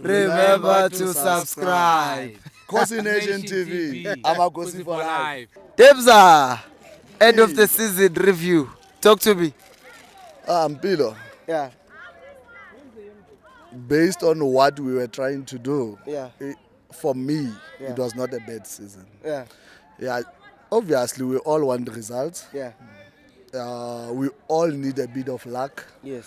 Remember to subscribe. Khosi Nation TV. I'm a Khosi for life. Debza, end of the season review. Talk to me. Mpilo, Yeah, based on what we were trying to do, yeah, for me, Yeah. it was not a bad season. yeah, Yeah, obviously we all want results. yeah. We all need a bit of luck. Yes.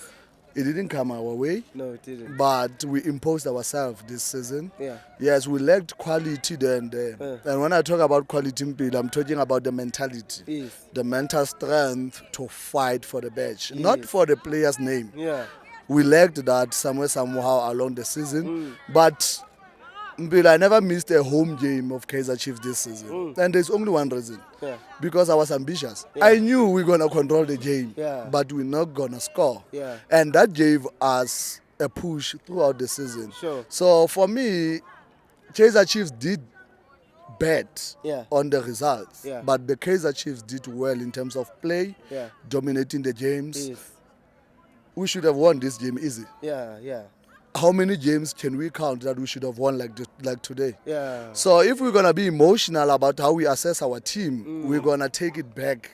It didn't come our way, No, it didn't. but we imposed ourselves this season. Yeah. Yes, we lacked quality there and there. And when I talk about quality, Mpilo, I'm talking about the mentality. Yes. The mental strength to fight for the badge, not for the player's name. Yeah. We lacked that somehow along the season. But I never missed a home game of Kaizer Chiefs this season. And there's only one reason. Yeah. Because I was ambitious. Yeah. I knew we were going to control the game, Yeah. but we're not going to score. Yeah. And that gave us a push throughout the season. Sure. So for me, Kaizer Chiefs did bad Yeah. on the results. Yeah. But the Kaizer Chiefs did well in terms of play, Yeah. dominating the games. Yes. We should have won this game easy. Yeah. Yeah. How many games can we count that we should have won like today? Yeah. So if we're going to be emotional about how we assess our team, we're going to take it back.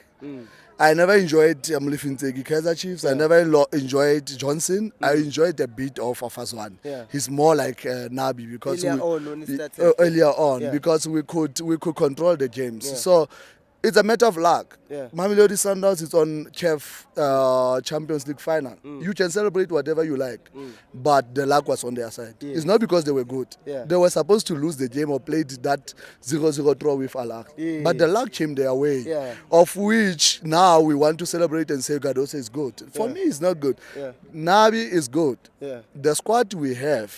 I never enjoyed Kaizer Chiefs. I never enjoyed Johnson. I enjoyed a bit of Afazwan. Yeah. He's more like Nabi because Earlier on when he started. earlier on Yeah. because we could control the games. Yeah. So it's a matter of luck. Yeah. Mamelodi Sundowns is on Champions League final. You can celebrate whatever you like, but the luck was on their side. Yeah. It's not because they were good. Yeah. They were supposed to lose the game or played that 0-0 draw with Al Ahly. Yeah. But the luck came their way, Yeah. of which now we want to celebrate and say Gadosa is good. For me, it's not good. Yeah. Nabi is good. Yeah. The squad we have,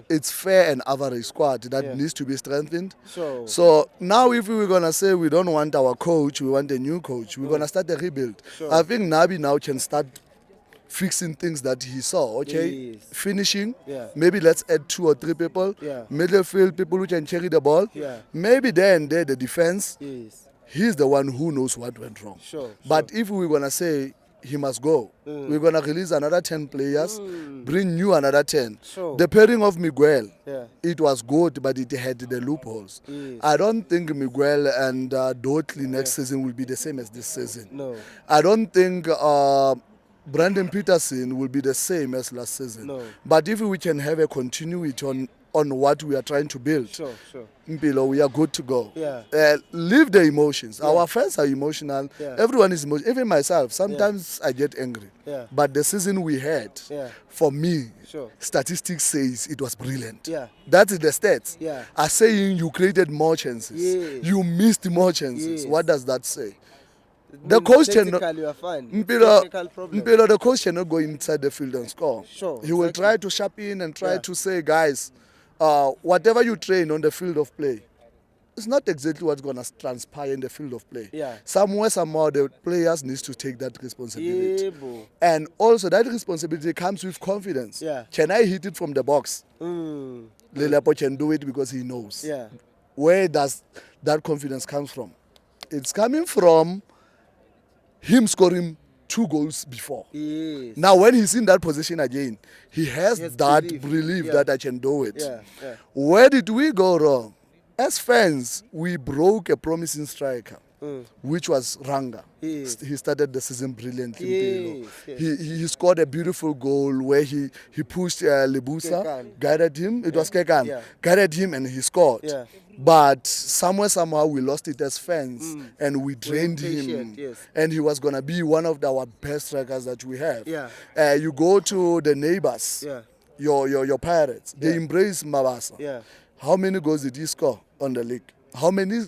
it's fair and average squad that Yeah. needs to be strengthened. Sure. So now if we're going to say we don't want our coach, we want a new coach, we're going to start a rebuild. Sure. I think Nabi now can start fixing things that he saw, okay? Yes. Finishing, Yeah. maybe let's add 2 or 3 people. Yeah. Midfield, people who can carry the ball. Yeah. Maybe there and there, the defense, Yes. he's the one who knows what went wrong. Sure. But if we're going to say he must go, we're going to release another 10 players, bring new another 10. Sure. The pairing of Miguel, Yeah. it was good, but it had the loopholes. Yes. I don't think Miguel and Dotley next season will be the same as this season. No. I don't think Brandon Peterson will be the same as last season. No. But if we can have a continuity on what we are trying to build, Sure. Sure. Mpilo, we are good to go. Yeah. Leave the emotions. Our fans are emotional. Yeah. Everyone is emotional. Even myself, sometimes I get angry. Yeah. But the season we had, Yeah. for me, Sure. statistics says it was brilliant. Yeah. That is the stats. Yeah. Are saying you created more chances. Yes. You missed more chances. Yes. What does that say? The coach cannot. Technically, you are fine. Mpilo, Technical problem. Mpilo, the coach cannot go inside the field and score. Sure, He will exactly. try to sharpen and try Yeah. to say, guys, whatever you train on the field of play, it's not exactly what's going to transpire in the field of play. Yeah. Somewhere, somehow, the players need to take that responsibility. Yeah, bro. And also, that responsibility comes with confidence. Yeah. Can I hit it from the box? Mm. Lelepo can do it because he knows. Yeah. Where does that confidence come from? It's coming from him scoring 2 goals before. Yes. Now, when he's in that position again, he has Yes, that belief. belief Yeah. that I can do it. Yeah. Yeah. Where did we go wrong? As fans, we broke a promising striker, which was Ranga. Yes. He started the season brilliantly. Yes, Mpilo. yes. He scored a beautiful goal where he pushed Lebusa, Kekan. guided him. It was Kekan. Yeah. Guided him and he scored. Yeah. But somehow we lost it as fans and we drained him. impatient, yes. And he was going to be one of our best strikers that we have. Yeah. You go to the neighbors, Yeah. your Pirates, they Yeah. embrace Mabasa. Yeah. How many goals did he score on the league? How many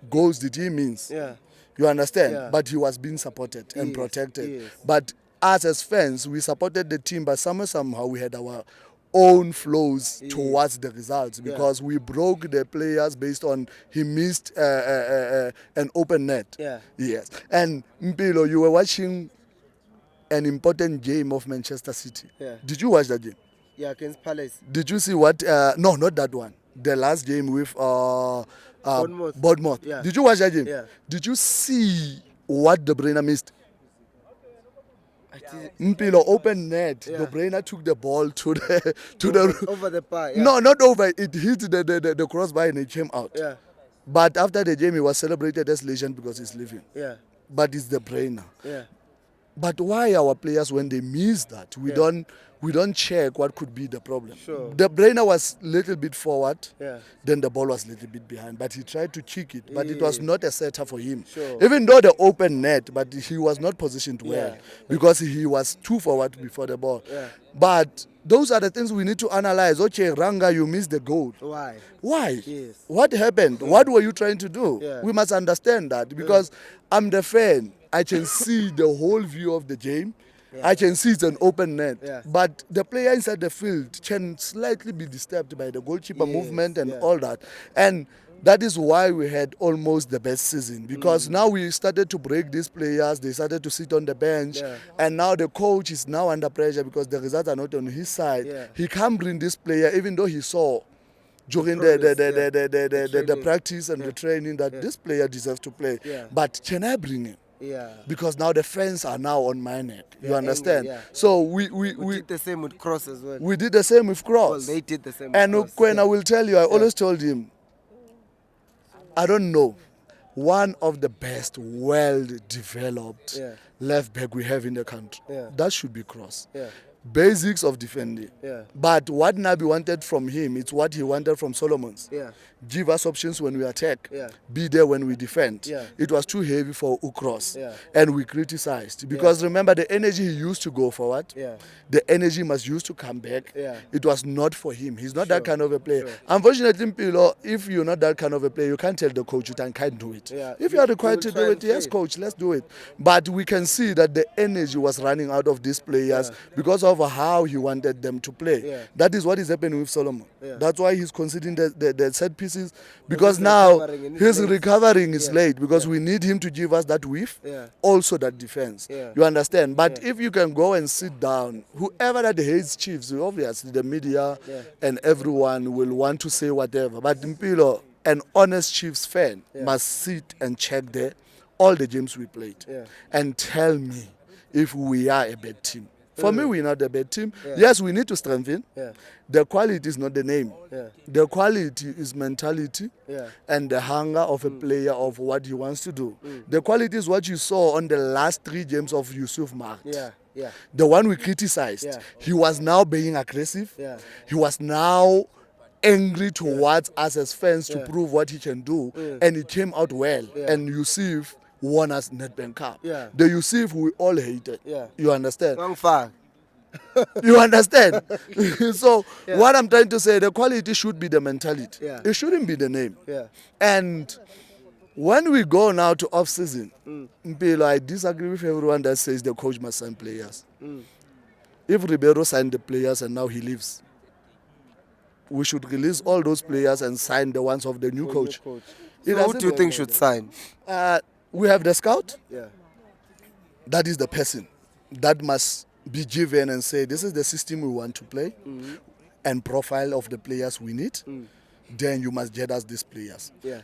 goals did he miss? Yeah. You understand? Yeah. But he was being supported and Yes, protected. yes. But us as fans, we supported the team, but somehow we had our own flows towards the results because we broke the players based on he missed an open net. Yeah. Yes. And Mpilo, you were watching an important game of Manchester City. Yeah. Did you watch that game? Yeah, against Palace. Did you see what? No, not that one. The last game with Bournemouth. Yeah. Did you watch that game? Yeah. Did you see what De Bruyne missed? Mpilo open net. The brainer took the ball to the Over the bar. Yeah. No, not over. It hit the crossbar and it came out. Yeah. But after the game, he was celebrated as legend because he's leaving. Yeah. But it's the brainer. Yeah. But why our players, when they miss that, we don't check what could be the problem. Sure. The brainer was a little bit forward, Yeah. then the ball was a little bit behind. But he tried to kick it, but it was not a setter for him. Sure. Even though the open net, but he was not positioned well Yeah. because he was too forward before the ball. Yeah. But those are the things we need to analyze. Okay, Ranga, you missed the goal. Why? Why? Yes. What happened? What were you trying to do? Yeah. We must understand that because I'm the fan. I can see the whole view of the game. Yeah. I can see it's an open net. Yeah. But the player inside the field can slightly be disturbed by the goalkeeper movement and all that. And that is why we had almost the best season because now we started to break these players. They started to sit on the bench. Yeah. And now the coach is now under pressure because the results are not on his side. Yeah. He can't bring this player even though he saw during the practice and the training that this player deserves to play. Yeah. But can I bring him? Yeah. Because now the fans are now on my neck. You Yeah, understand? angry, yeah. So We did the same with Cross as well. we did the same with Well, Cross. they did the same And with Cross. when I will tell you, I always told him, I don't know, one of the best, well-developed Yeah. left back we have in the country. Yeah. That should be Cross. Yeah. Basics of defending. Yeah. But what Nabi wanted from him, it's what he wanted from Solomons. Yeah. Give us options when we attack. Yeah. Be there when we defend. Yeah. It was too heavy for Ukros. Yeah. And we criticized. Because remember, the energy he used to go forward, Yeah. the energy must use to come back. Yeah. It was not for him. He's not that kind of a player. Sure. Unfortunately, Mpilo, if you're not that kind of a player, you can't tell the coach you can't do it. Yeah. If you are You required will to try do and it, yes, fail. coach, let's do it. But we can see that the energy was running out of these players because of how he wanted them to play. Yeah. That is what is happening with Solomon. Yeah. That's why he's conceding the set pieces because he's now recovering and his it's late. recovering is Yeah. late because we need him to give us that width, Yeah. also that defense. Yeah. You understand? But if you can go and sit down, whoever that hates Chiefs, obviously the media and everyone will want to say whatever. But Mpilo, an honest Chiefs fan, must sit and check all the games we played and tell me if we are a bad team. For me, we're not a bad team. Yes, we need to strengthen. Yeah. The quality is not the name. Yeah. The quality is mentality Yeah. and the hunger of a player of what he wants to do. The quality is what you saw on the last 3 games of Yusuf Mahat. Yeah. Yeah. The one we criticized. Yeah. He was now being aggressive. Yeah. He was now angry towards us as fans to Yeah. prove what he can do. And it came out well. Yeah. And Yusuf won us Nedbank Cup. Yeah. The Yusuf we all hated. Yeah. You understand? Wrong far. You understand? So what I'm trying to say, the quality should be the mentality. Yeah. It shouldn't be the name. Yeah. And when we go now to off-season, Mpilo, I disagree with everyone that says the coach must sign players. If Ribeiro signed the players and now he leaves, we should release all those players and sign the ones of the new coach. It So who doesn't do you work think like should that. sign? We have the scout. Yeah. That is the person that must be given and say, this is the system we want to play and profile of the players we need. Then you must get us these players. Yeah.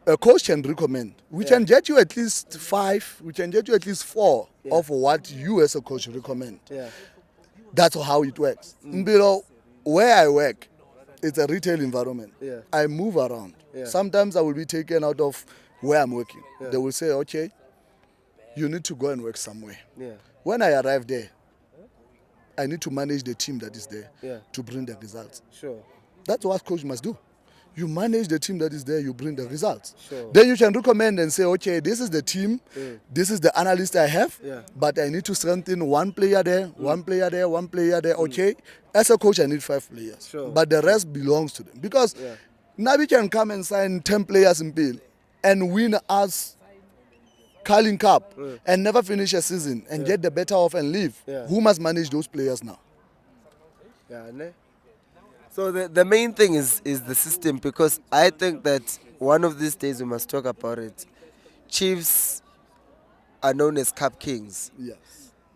A coach can recommend. We can get you at least 5, we can get you at least 4 of what you as a coach recommend. Yeah. That's how it works. Mpilo, where I work, it's a retail environment. Yeah. I move around. Yeah. Sometimes I will be taken out of where I'm working. They will say, okay, you need to go and work somewhere. Yeah. When I arrive there, I need to manage the team that is there Yeah. to bring the results. Sure. That's what coach must do. You manage the team that is there, you bring the results. Sure. Then you can recommend and say, okay, this is the team, this is the analyst I have, Yeah. but I need to strengthen one player there, one player there, one player there. Okay, as a coach, I need 5 players, Sure. but the rest belongs to them. Because Nabi can come and sign 10 players in Bill and win us Carling Cup and never finish a season and get the better off and leave. Yeah. Who must manage those players now? Yeah, ne? So the main thing is the system, because I think that one of these days we must talk about it. Chiefs are known as Cup Kings, Yes.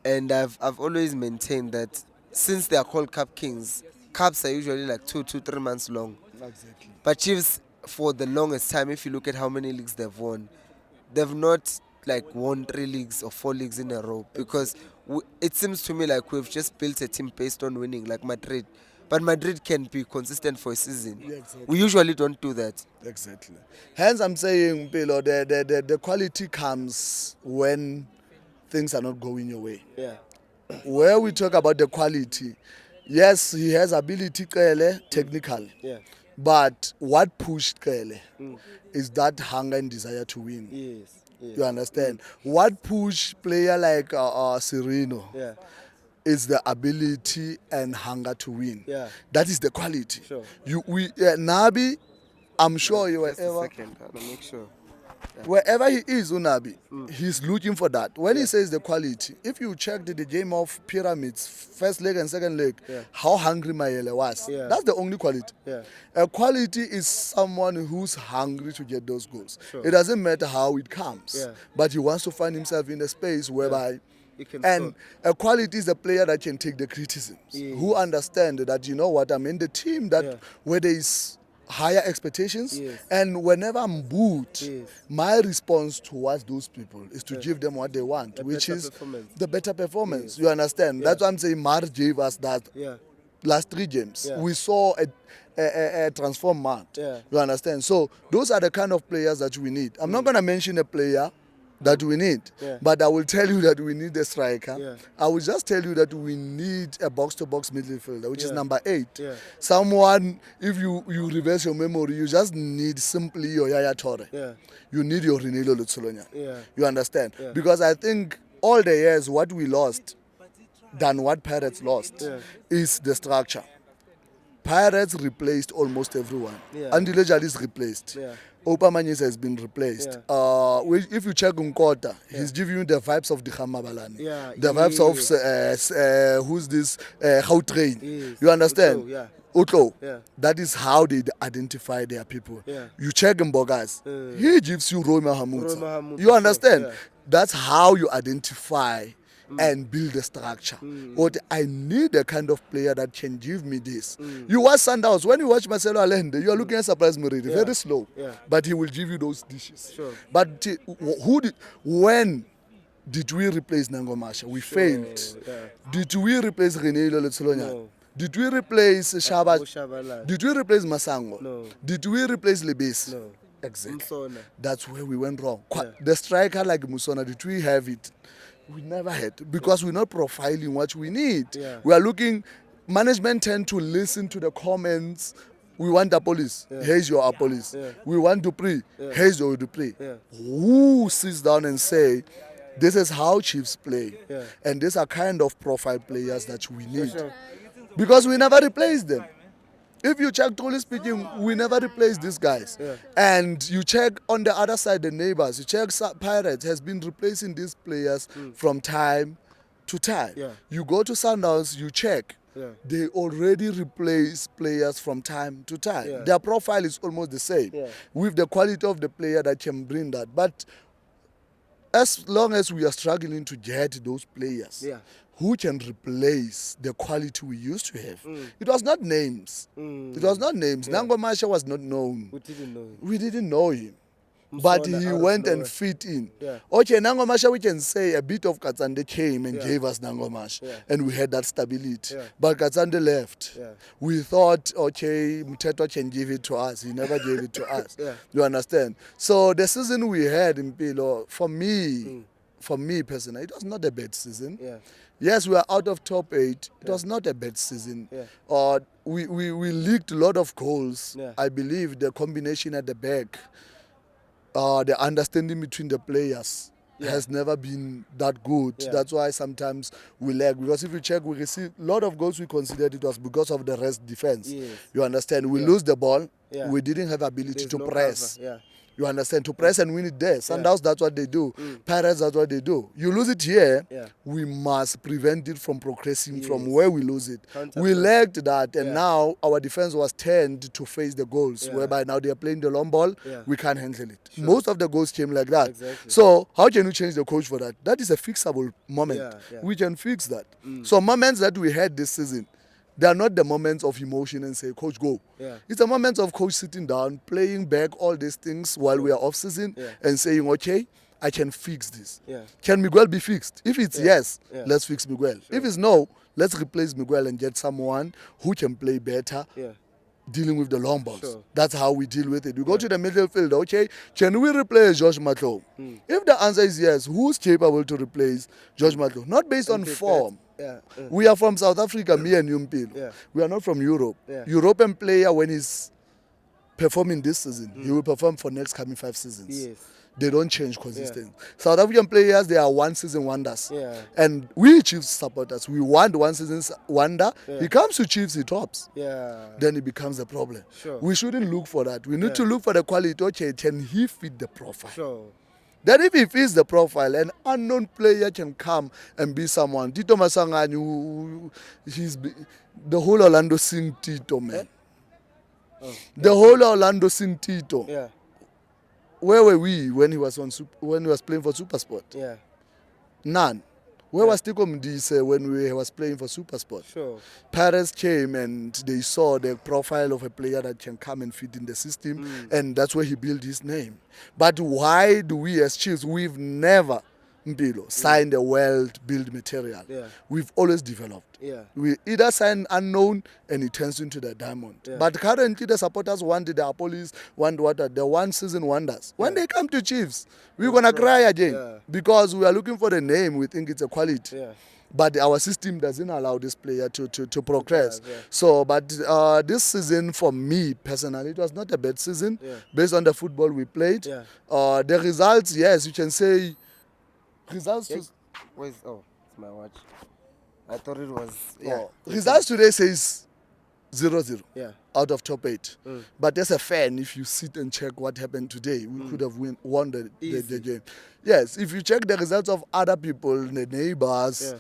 and I've always maintained that since they are called Cup Kings, cups are usually like 3 months long. Exactly. But Chiefs, for the longest time, if you look at how many leagues they've won, they've not like won 3 leagues or 4 leagues in a row, because it seems to me like we've just built a team based on winning, like Madrid. But Madrid can be consistent for a season. Yeah, exactly. We usually don't do that. Exactly. Hence, I'm saying, Pilo, the quality comes when things are not going your way. Yeah. Where we talk about the quality, yes, he has ability, technical. Yeah. But what pushed Kele is that hunger and desire to win. Yes. Yes. You understand? What pushed player like Sereno Yeah. is the ability and hunger to win. Yeah. That is the quality. Sure. Nabi, I'm sure you Just a were second. I'll make sure. wherever he is, Unabi, he's looking for that. When he says the quality, if you check the game of pyramids, first leg and second leg, how hungry Mayele was. Yeah. That's the only quality. Yeah. A quality is someone who's hungry to get those goals. Sure. It doesn't matter how it comes, Yeah. but he wants to find himself in a space whereby. You can And a quality is a player that can take the criticisms, who understand that, you know what, I'm in the team that where there is higher expectations, and whenever I'm booed, my response towards those people is to give them what they want, which is the better performance. You understand? That's why I'm saying Mar gave us that last 3 games. We saw a transformed Mar. You understand? So those are the kind of players that we need. I'm not going to mention a player that we need, but I will tell you that we need a striker. I will just tell you that we need a box-to-box midfielder, which is number 8. Someone, if you reverse your memory, you just need simply your Yaya Torre. You need your Renelo Lutsolonya. You understand? Because I think all the years what we lost than what Pirates lost is the structure. Pirates replaced almost everyone. Andile Jali is replaced. Opamanyis has been replaced. If you check Nkota, he's giving you the vibes of the Khamabalani. The vibes of who's this Gautrain. You understand? Utlo. That is how they identify their people. You check Mbogas, he gives you Roma Hamutsa. You understand? That's how you identify and build a structure. But I need a kind of player that can give me this. You watch Sundowns, when you watch Marcelo Allende, you are looking at Surprise Meridi, very slow. But he will give you those dishes. But when did we replace Nangomasha? We failed. Did we replace René Loletsolonya? No. Did we replace Shabat? Shabalala. Did we replace Masango? No. Did we replace Lebes? No. Exactly. Musona. That's where we went wrong. The striker like Musona, did we have it? We never had, because we're not profiling what we need. We are looking, management tend to listen to the comments. We want a police, here's your police. We want Dupree, here's your Dupree. Who sits down and say, this is how Chiefs play, and these are kind of profile players that we need. Because we never replaced them. If you check, truly speaking, we never replaced these guys. And you check on the other side, the neighbors, you check Pirates has been replacing these players from time to time. You go to Sundowns, you check. They already replace players from time to time. Their profile is almost the same, with the quality of the player that can bring that. But as long as we are struggling to get those players, who can replace the quality we used to have? It was not names. It was not names. Nangomasha was not known. We didn't know him. We didn't know him. But he went and fit in. Okay, Nangomasha, we can say a bit of Katsande came and gave us Nangomasha. And we had that stability. But Katsande left. We thought, okay, Mteto can give it to us. He never gave it to us. You understand? So the season we had in Pilo, for me personally, it was not a bad season. Yes, we are out of top 8. It was not a bad season. We leaked a lot of goals. I believe the combination at the back, the understanding between the players has never been that good. That's why sometimes we lag. Because if you check, we received a lot of goals we considered it was because of the rest defense. You understand? We lose the ball. We didn't have ability to press. You understand? To press and win it there. Sundowns, that's what they do. Pirates, that's what they do. You lose it here, we must prevent it from progressing from where we lose it. We lacked that, and now our defense was turned to face the goals, whereby now they are playing the long ball, we can't handle it. Most of the goals came like that. So how can you change the coach for that? That is a fixable moment. We can fix that. So moments that we had this season, they are not the moments of emotion and say, coach, go. It's a moment of coach sitting down, playing back all these things while we are off season and saying, okay, I can fix this. Yeah. Can Miguel be fixed? If it's yes, Yeah. let's fix Miguel. Sure. If it's no, let's replace Miguel and get someone who can play better. Yeah. Dealing with the long balls. Sure. That's how we deal with it. We go to the middle field, okay, can we replace Josh Matlo? If the answer is yes, who's capable to replace Josh Matlo? Not based on form. Yeah. We are from South Africa, me and Yumpil. Yeah. We are not from Europe. Yeah. European player, when he's performing this season, he will perform for next coming 5 seasons. Yes. They don't change consistently. South African players, they are one season wonders. Yeah. And we Chiefs supporters, we want one season wonder. He comes to Chiefs, he tops. Yeah. Then it becomes a problem. Sure. We shouldn't look for that. We need to look for the quality. Okay, can he fit the profile? Sure. Then if he fits the profile, an unknown player can come and be someone. Tito Masangani, the whole Orlando sing Tito, man. The whole Orlando sing Tito. Yeah. Where were we when he was playing for SuperSport? Yeah. None. Where was Tiko Mdise when he was playing for SuperSport? Sure. Parents came and they saw the profile of a player that can come and fit in the system, and that's where he built his name. But why do we as Chiefs, we've never, Mpilo, signed a well-built material. Yeah. We've always developed. Yeah. We either sign unknown and it turns into the diamond. Yeah. But currently the supporters want the Apolis, want what the one season wonders. When they come to Chiefs, we're gonna cry again. Yeah. Because we are looking for the name, we think it's a quality. Yeah. But our system doesn't allow this player to progress. Yeah. So, but this season for me personally, it was not a bad season based on the football we played. Yeah. The results, yes, you can say results. Where's it's my watch. I thought it was Results today says 0-0 Yeah. out of top 8. But as a fan, if you sit and check what happened today, we could have won the game. Yes, if you check the results of other people, the neighbors,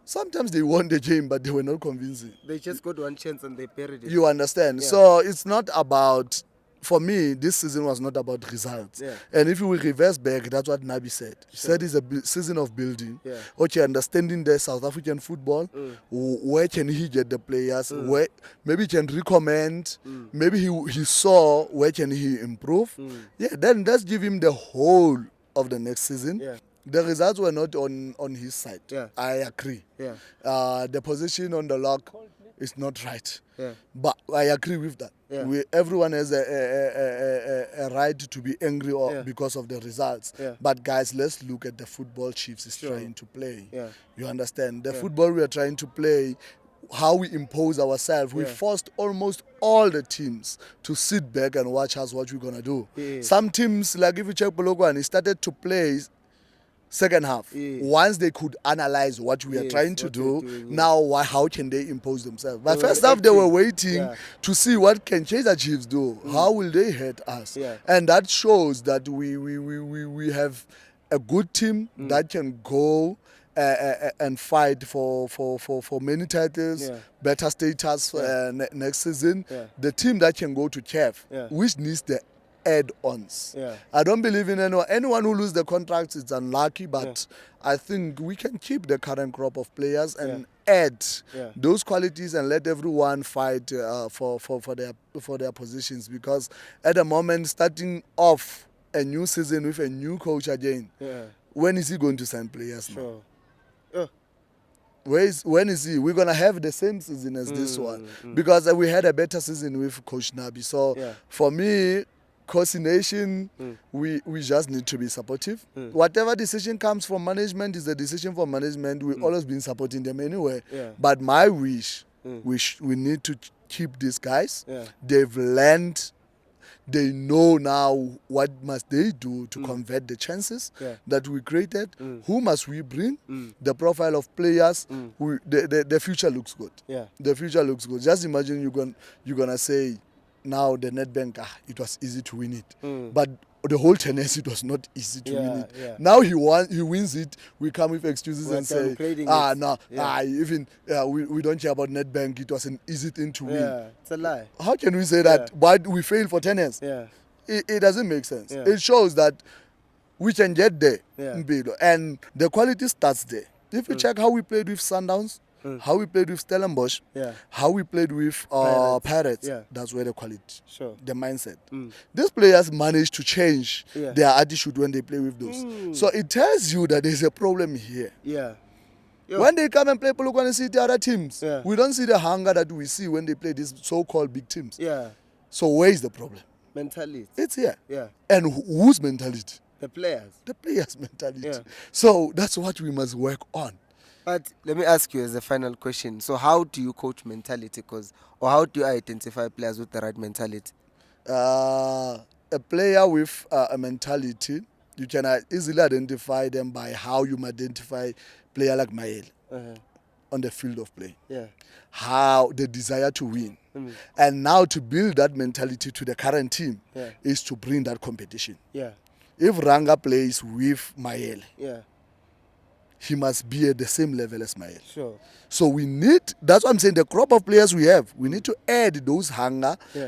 sometimes they won the game, but they were not convincing. They just got one chance and they buried it. You understand? Yeah. So it's not about, for me, this season was not about results. Yeah. And if you will reverse back, that's what Nabi said. He said it's a season of building. Yeah. Okay, understanding the South African football. Where can he get the players? Where maybe he can recommend. Maybe he saw where can he improve. Yeah, then let's give him the whole of the next season. Yeah. The results were not on his side. Yeah. I agree. Yeah. The position on the lock is not right. Yeah. But I agree with that. Yeah. Everyone has a right to be angry because of the results. Yeah. But guys, let's look at the football Chiefs is trying to play. Yeah. You understand? The football we are trying to play, how we impose ourselves. We forced almost all the teams to sit back and watch us what we're going to do. Yeah. Some teams, like if you check Polokwane, started to play second half. Once they could analyze what we are trying to do, now how can they impose themselves? But first half they were waiting to see what can Kaizer Chiefs do. How will they hurt us? And that shows that we have a good team that can go and fight for many titles, better status next season. The team that can go to CAF, which needs the add-ons. I don't believe in anyone who loses the contracts is unlucky, but I think we can keep the current crop of players and add those qualities and let everyone fight for their positions, because at the moment, starting off a new season with a new coach again, when is he going to sign players now? When is he? We're going to have the same season as this one, because we had a better season with Coach Nabi. So for me, Khosi Nation, we just need to be supportive. Whatever decision comes from management is a decision for management. We've always been supporting them anyway. But my wish, we need to keep these guys. They've learned. They know now what must they do to convert the chances that we created. Who must we bring? The profile of players. The future looks good. The future looks good. Just imagine you're gonna say, now the Nedbank, it was easy to win it. But the whole tennis, it was not easy to win it. Now he wins it. We come with excuses and say, we don't care about Nedbank. It was an easy thing to win. It's a lie. How can we say that? But we failed for tennis. It doesn't make sense. It shows that we can get there. And the quality starts there. If you check how we played with Sundowns, how we played with Stellenbosch, how we played with Pirates. Yeah. That's where the quality, Sure. the mindset. These players manage to change their attitude when they play with those. So it tells you that there's a problem here. Yeah. Yo. When they come and play Polokwane City, other teams, Yeah. we don't see the hunger that we see when they play these so-called big teams. Yeah. So where is the problem? Mentality. It's here. Yeah. And whose mentality? The players. The players' mentality. Yeah. So that's what we must work on. But let me ask you as a final question. So how do you coach mentality? Or how do you identify players with the right mentality? A player with a mentality, you can easily identify them by how you identify player like Mael on the field of play. Yeah. How the desire to win. And now to build that mentality to the current team is to bring that competition. Yeah. If Ranga plays with Mael, Yeah. he must be at the same level as Mael. Sure. So we need, that's what I'm saying, the crop of players we have, we need to add those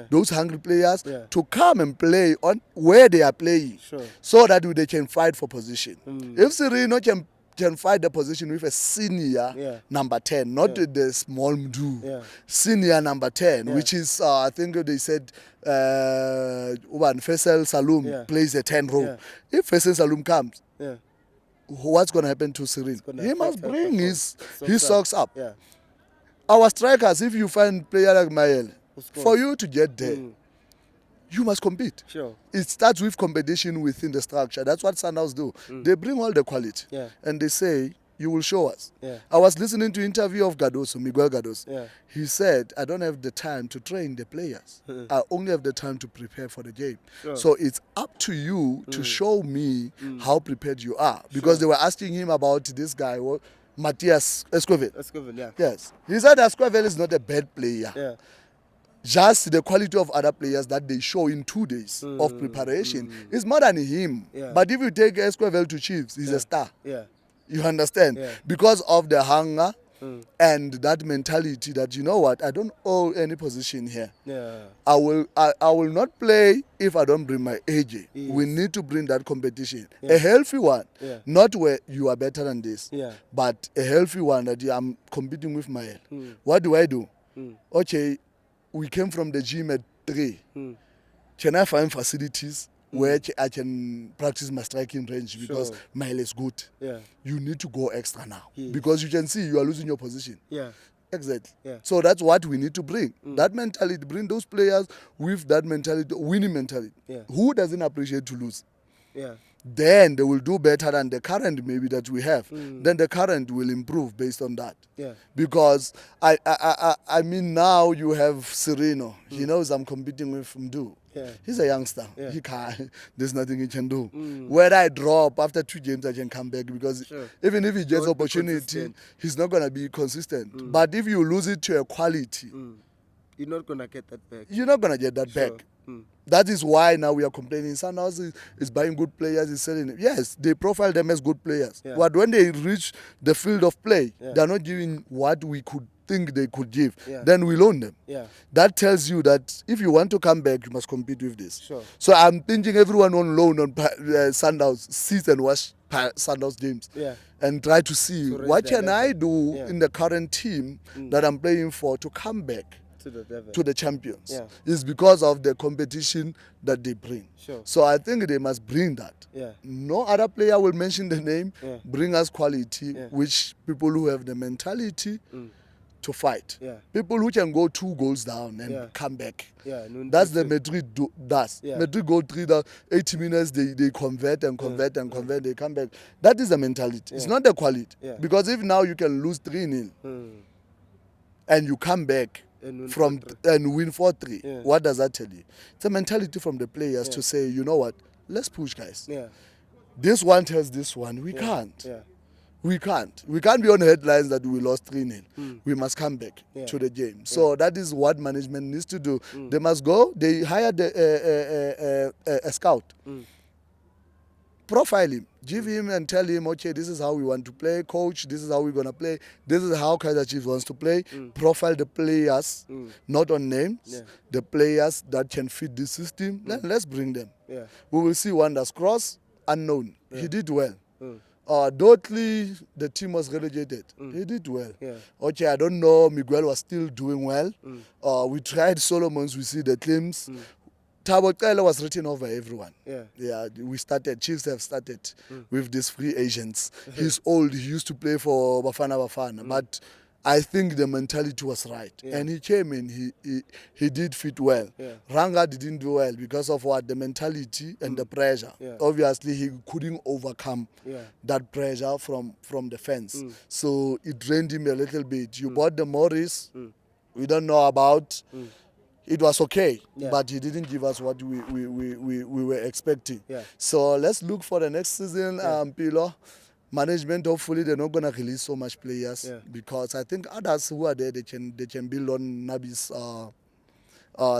those hungry players to come and play on where they are playing. Sure. So that they can fight for position. If Sereno can fight the position with a senior number 10, not the small Mdu, senior number 10, which is, I think they said, Faisal Saloom plays a 10 role. If Faisal Saloom comes, what's going to happen to Sereno? He must bring his socks up. Yeah. Our strikers, if you find player like Mael, for you to get there, you must compete. Sure. It starts with competition within the structure. That's what Sundowns do. They bring all the quality. And they say, you will show us. I was listening to an interview of Miguel Gadoso. He said, I don't have the time to train the players. I only have the time to prepare for the game. Sure. So it's up to you to show me how prepared you are. Because they were asking him about this guy, Matthias Escovel. Escovel, yeah. Yes. He said Escovel is not a bad player. Yeah. Just the quality of other players that they show in 2 days of preparation is more than him. But if you take Escovel to Chiefs, he's a star. Yeah. You understand? Because of the hunger and that mentality that, you know what, I don't owe any position here. Yeah. I will not play if I don't bring my AJ. We need to bring that competition. A healthy one. Not where you are better than this. But a healthy one that I'm competing with Mael. What do? Okay, we came from the gym at 3. Can I find facilities where I can practice my striking range because Mael is good? You need to go extra now because you can see you are losing your position. Exactly. So that's what we need to bring. That mentality, bring those players with that mentality, winning mentality. Who doesn't appreciate to lose? Then they will do better than the current maybe that we have. Then the current will improve based on that. Because I mean now you have Sereno. He knows I'm competing with Mdu. He's a youngster. He can't. There's nothing he can do. Where I drop after 2 games, I can come back because even if he gets opportunity, he's not gonna be consistent. But if you lose it to a quality, you're not gonna get that back. You're not gonna get that back. That is why now we are complaining. Sundowns is buying good players, is selling them. Yes, they profile them as good players. But when they reach the field of play, they're not giving what we could think they could give. Then we loan them. That tells you that if you want to come back, you must compete with this. So I'm thinking everyone on loan on Sundowns sits and watch Sundowns games and try to see what can I do in the current team that I'm playing for to come back to the champions. It's because of the competition that they bring. So I think they must bring that. No other player will mention the name. Bring us quality, which people who have the mentality to fight. People who can go 2 goals down and come back. That's the Madrid does. Madrid go 80 minutes, they convert and convert and convert, they come back. That is the mentality. It's not the quality. Because if now you can lose 3-0 and you come back and win 4-3. What does that tell you? It's a mentality from the players to say, you know what, let's push, guys. This one tells this one, we can't. We can't. We can't be on headlines that we lost 3-0. We must come back to the game. So that is what management needs to do. They must go. They hired a scout. Profile him, give him and tell him, okay, this is how we want to play, coach, this is how we're going to play, this is how Kaizer Chiefs wants to play. Profile the players, not on names, the players that can fit this system, then let's bring them. We will see Wonders Cross, unknown. He did well Dotley, the team was relegated. He did well. Yeah. Okay, I don't know. Miguel was still doing well. We tried Solomons. We see the claims. Thabo Cele was written over everyone. Yeah, we started. Chiefs have started with these free agents. He's old. He used to play for Bafana, but I think the mentality was right, and he came in. He did fit well. Ranga didn't do well because of what, the mentality and the pressure. Obviously, he couldn't overcome that pressure from the fans, so it drained him a little bit. You bought the Morris. We don't know about. It was okay, but he didn't give us what we were expecting. So let's look for the next season, Pilo. Management, hopefully they're not gonna release so much players because I think others who are there, they can build on Nabi's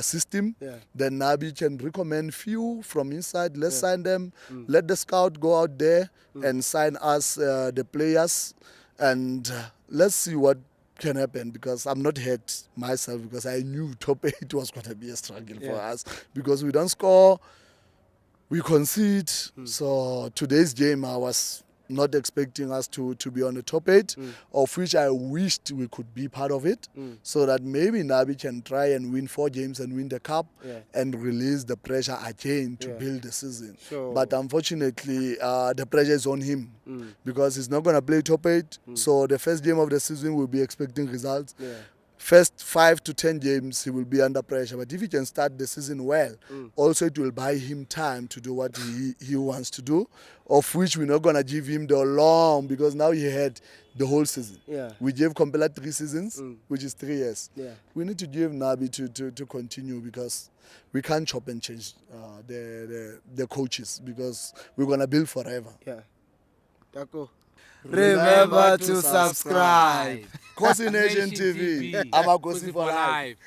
system. Then Nabi can recommend few from inside. Let's sign them. Let the scout go out there and sign us the players, and let's see what can happen, because I'm not hurt myself, because I knew top 8 was going to be a struggle for us, because we don't score, we concede. So today's game, I was not expecting us to be on the top 8, of which I wished we could be part of it, so that maybe Nabi can try and win 4 games and win the cup and release the pressure again to build the season. But unfortunately, the pressure is on him, because he's not going to play top 8. So the first game of the season, we'll be expecting results. First 5 to 10 games, he will be under pressure. But if he can start the season well, also it will buy him time to do what he wants to do, of which we're not going to give him the long, because now he had the whole season. We gave Compella 3 seasons, which is 3 years. We need to give Nabi to continue, because we can't chop and change the coaches, because we're going to build forever. Remember to subscribe. Khosi Nation TV. I'm a Khosi for life.